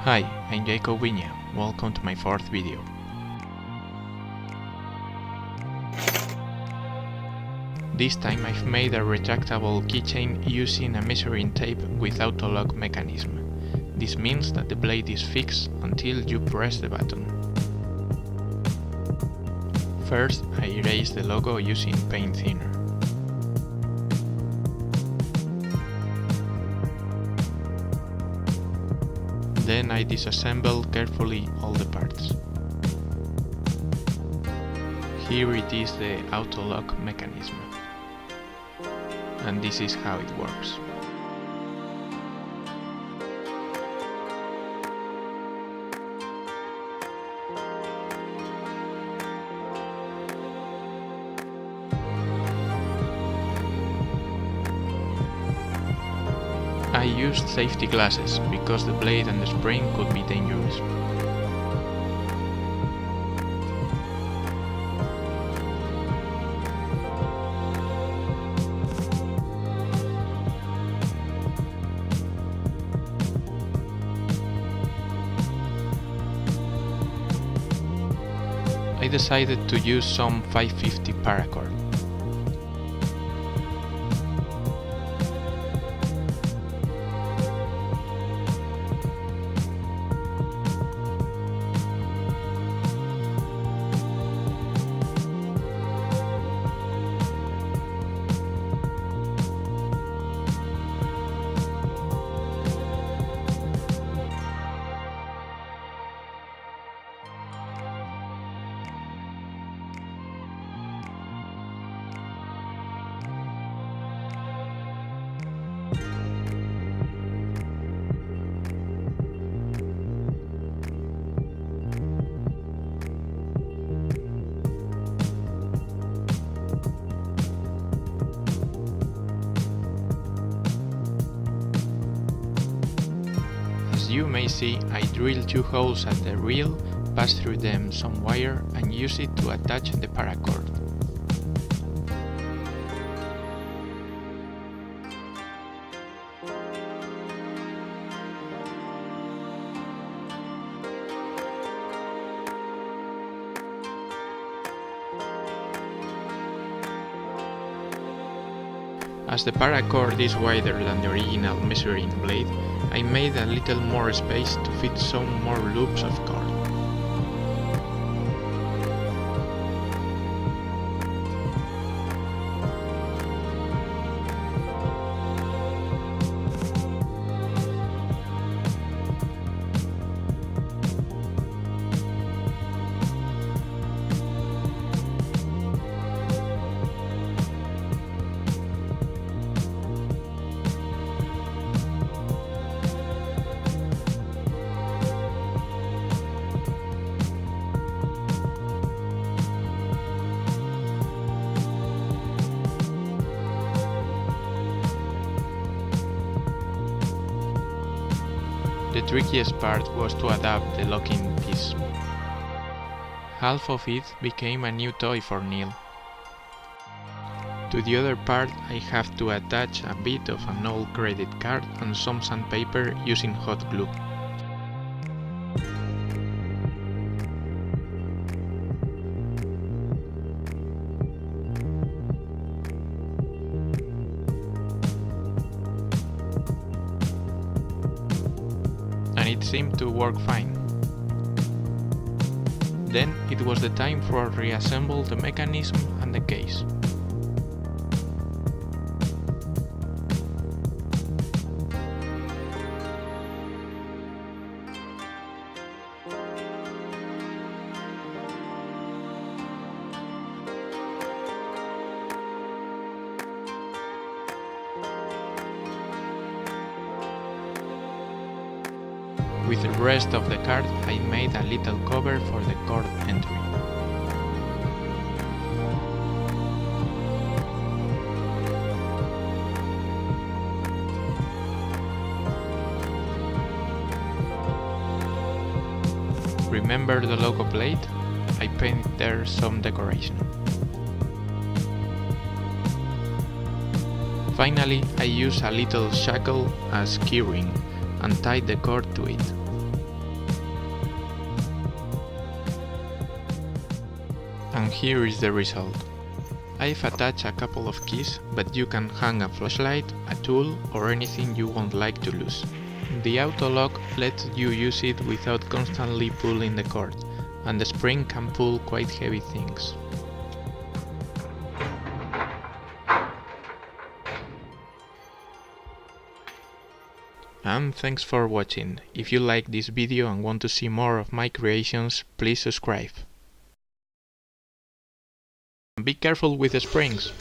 Hi, I'm Jacob Viña. Welcome to my fourth video. This time I've made a retractable keychain using a measuring tape with auto-lock mechanism. This means that the blade is fixed until you press the button. First, I erase the logo using paint thinner. Then I disassemble carefully all the parts. Here it is, the auto-lock mechanism. And this is how it works. I used safety glasses because the blade and the spring could be dangerous. I decided to use some 550 paracord. As you may see, I drilled 2 holes at the reel, passed through them some wire and used it to attach the paracord. As the paracord is wider than the original measuring blade, I made a little more space to fit some more loops of cord. The trickiest part was to adapt the locking piece. Half of it became a new toy for Neil. To the other part I have to attach a bit of an old credit card and some sandpaper using hot glue. And it seemed to work fine. Then it was the time for reassemble the mechanism and the case. With the rest of the card I made a little cover for the cord entry. Remember the logo plate? I painted there some decoration. Finally, I use a little shackle as keyring and tied the cord to it. And here is the result. I've attached a couple of keys, but you can hang a flashlight, a tool, or anything you won't like to lose. The auto lock lets you use it without constantly pulling the cord, and the spring can pull quite heavy things. And thanks for watching. If you like this video and want to see more of my creations, please subscribe. Be careful with the springs.